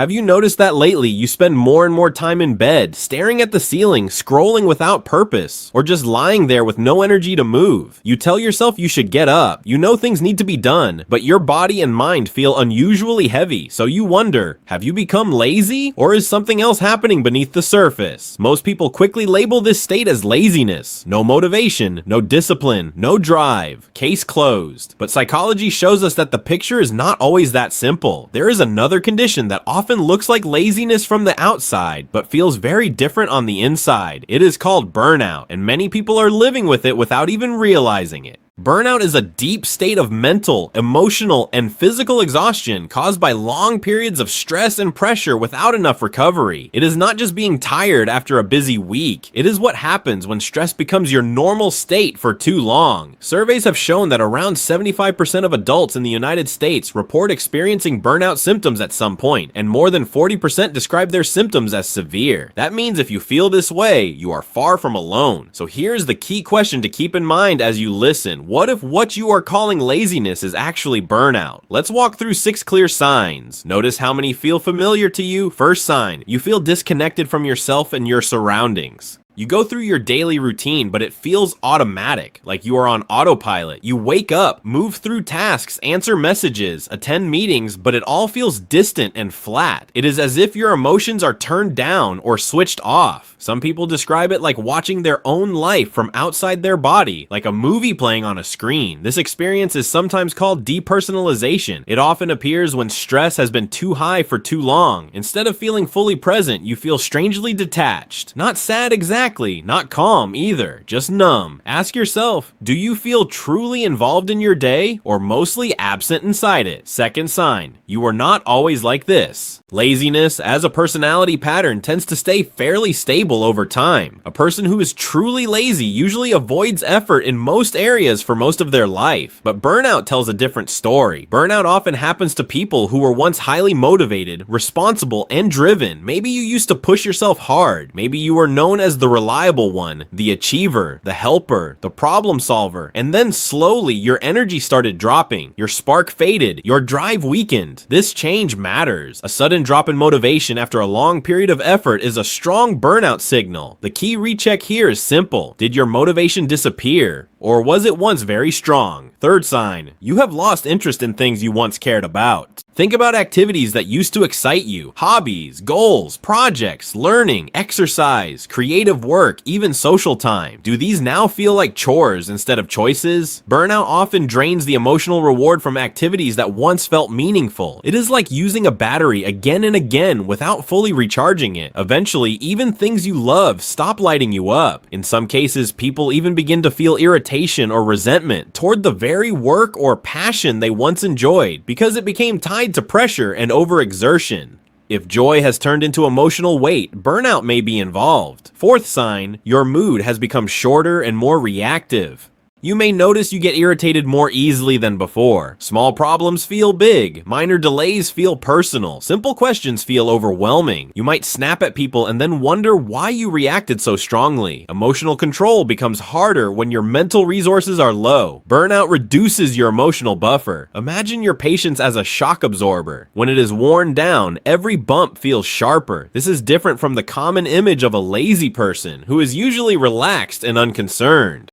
Have you noticed that lately you spend more and more time in bed, staring at the ceiling, scrolling without purpose, or just lying there with no energy to move? You tell yourself you should get up, you know things need to be done, but your body and mind feel unusually heavy, so you wonder, have you become lazy? Or is something else happening beneath the surface? Most people quickly label this state as laziness. No motivation, no discipline, no drive. Case closed. But psychology shows us that the picture is not always that simple. There is another condition that often looks like laziness from the outside, but feels very different on the inside. It is called burnout, and many people are living with it without even realizing it. Burnout is a deep state of mental, emotional, and physical exhaustion caused by long periods of stress and pressure without enough recovery. It is not just being tired after a busy week. It is what happens when stress becomes your normal state for too long. Surveys have shown that around 75% of adults in the United States report experiencing burnout symptoms at some point, and more than 40% describe their symptoms as severe. That means if you feel this way, you are far from alone. So here's the key question to keep in mind as you listen. What if what you are calling laziness is actually burnout? Let's walk through 6 clear signs. Notice how many feel familiar to you. First sign, you feel disconnected from yourself and your surroundings. You go through your daily routine, but it feels automatic, like you are on autopilot. You wake up, move through tasks, answer messages, attend meetings, but it all feels distant and flat. It is as if your emotions are turned down or switched off. Some people describe it like watching their own life from outside their body, like a movie playing on a screen. This experience is sometimes called depersonalization. It often appears when stress has been too high for too long. Instead of feeling fully present, you feel strangely detached. Not sad exactly, not calm either, just numb. Ask yourself, do you feel truly involved in your day or mostly absent inside it? Second sign, you are not always like this. Laziness, as a personality pattern, tends to stay fairly stable over time. A person who is truly lazy usually avoids effort in most areas for most of their life. But burnout tells a different story. Burnout often happens to people who were once highly motivated, responsible, and driven. Maybe you used to push yourself hard. Maybe you were known as the reliable one, the achiever, the helper, the problem solver, and then slowly your energy started dropping. Your spark faded. Your drive weakened. This change matters. A sudden drop in motivation after a long period of effort is a strong burnout signal. The key recheck here is simple. Did your motivation disappear? Or was it once very strong? Third sign, you have lost interest in things you once cared about. Think about activities that used to excite you. Hobbies, goals, projects, learning, exercise, creative work, even social time. Do these now feel like chores instead of choices? Burnout often drains the emotional reward from activities that once felt meaningful. It is like using a battery again and again without fully recharging it. Eventually, even things you love stop lighting you up. In some cases, people even begin to feel irritation or resentment toward the very work or passion they once enjoyed because it became tied to pressure and overexertion. If joy has turned into emotional weight, burnout may be involved. Fourth sign, your mood has become shorter and more reactive. You may notice you get irritated more easily than before. Small problems feel big. Minor delays feel personal. Simple questions feel overwhelming. You might snap at people and then wonder why you reacted so strongly. Emotional control becomes harder when your mental resources are low. Burnout reduces your emotional buffer. Imagine your patience as a shock absorber. When it is worn down, every bump feels sharper. This is different from the common image of a lazy person who is usually relaxed and unconcerned.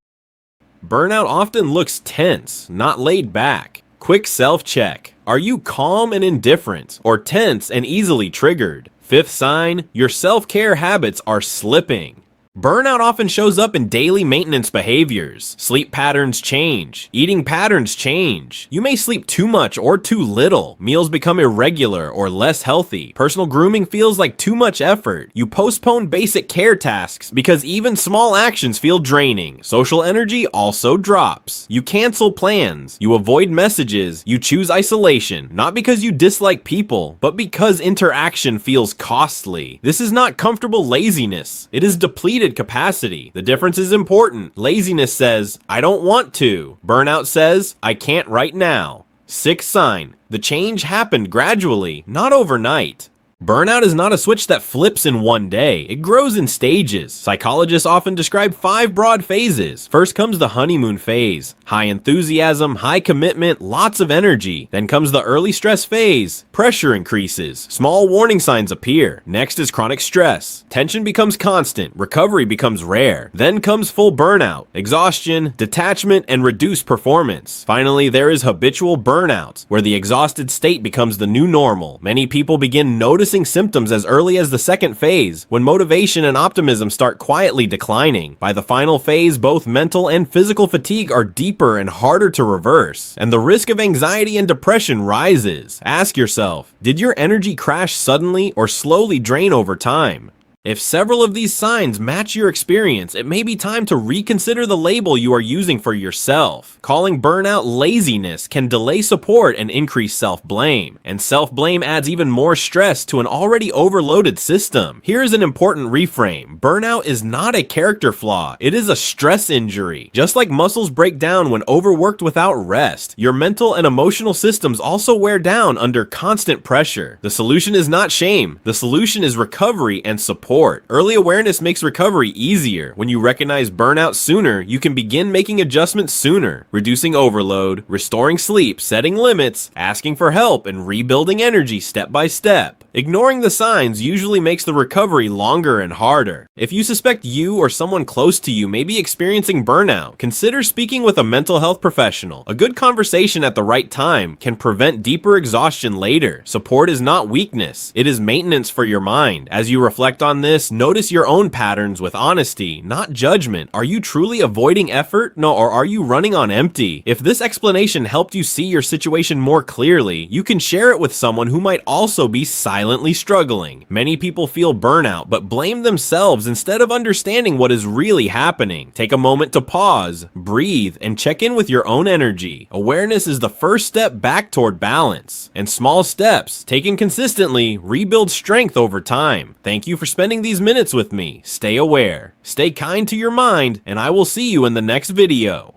Burnout often looks tense, not laid back. Quick self-check. Are you calm and indifferent, or tense and easily triggered? Fifth sign, your self-care habits are slipping. Burnout often shows up in daily maintenance behaviors. Sleep patterns change. Eating patterns change. You may sleep too much or too little. Meals become irregular or less healthy. Personal grooming feels like too much effort. You postpone basic care tasks because even small actions feel draining. Social energy also drops. You cancel plans. You avoid messages. You choose isolation, not because you dislike people, but because interaction feels costly. This is not comfortable laziness. It is depleted capacity. The difference is important. Laziness says, I don't want to. Burnout says, I can't right now. Sixth sign, the change happened gradually, not overnight. Burnout is not a switch that flips in one day. It grows in stages. Psychologists often describe 5 broad phases. First comes the honeymoon phase. High enthusiasm, high commitment, lots of energy. Then comes the early stress phase. Pressure increases. Small warning signs appear. Next is chronic stress. Tension becomes constant. Recovery becomes rare. Then comes full burnout, exhaustion, detachment, and reduced performance. Finally, there is habitual burnout, where the exhausted state becomes the new normal. Many people begin noticing symptoms as early as the second phase, when motivation and optimism start quietly declining. By the final phase, both mental and physical fatigue are deeper and harder to reverse, and the risk of anxiety and depression rises. Ask yourself, did your energy crash suddenly or slowly drain over time? If several of these signs match your experience, it may be time to reconsider the label you are using for yourself. Calling burnout laziness can delay support and increase self-blame, and self-blame adds even more stress to an already overloaded system. Here is an important reframe. Burnout is not a character flaw, it is a stress injury. Just like muscles break down when overworked without rest, your mental and emotional systems also wear down under constant pressure. The solution is not shame, the solution is recovery and support. Early awareness makes recovery easier. When you recognize burnout sooner, you can begin making adjustments sooner, reducing overload, restoring sleep, setting limits, asking for help, and rebuilding energy step by step. Ignoring the signs usually makes the recovery longer and harder. If you suspect you or someone close to you may be experiencing burnout, consider speaking with a mental health professional. A good conversation at the right time can prevent deeper exhaustion later. Support is not weakness, it is maintenance for your mind. As you reflect on this, notice your own patterns with honesty, not judgment. Are you truly avoiding effort? No, or are you running on empty? If this explanation helped you see your situation more clearly, you can share it with someone who might also be silently struggling. Many people feel burnout, but blame themselves instead of understanding what is really happening. Take a moment to pause, breathe, and check in with your own energy. Awareness is the first step back toward balance, and small steps, taken consistently, rebuild strength over time. Thank you for spending these minutes with me. Stay aware, stay kind to your mind, and I will see you in the next video.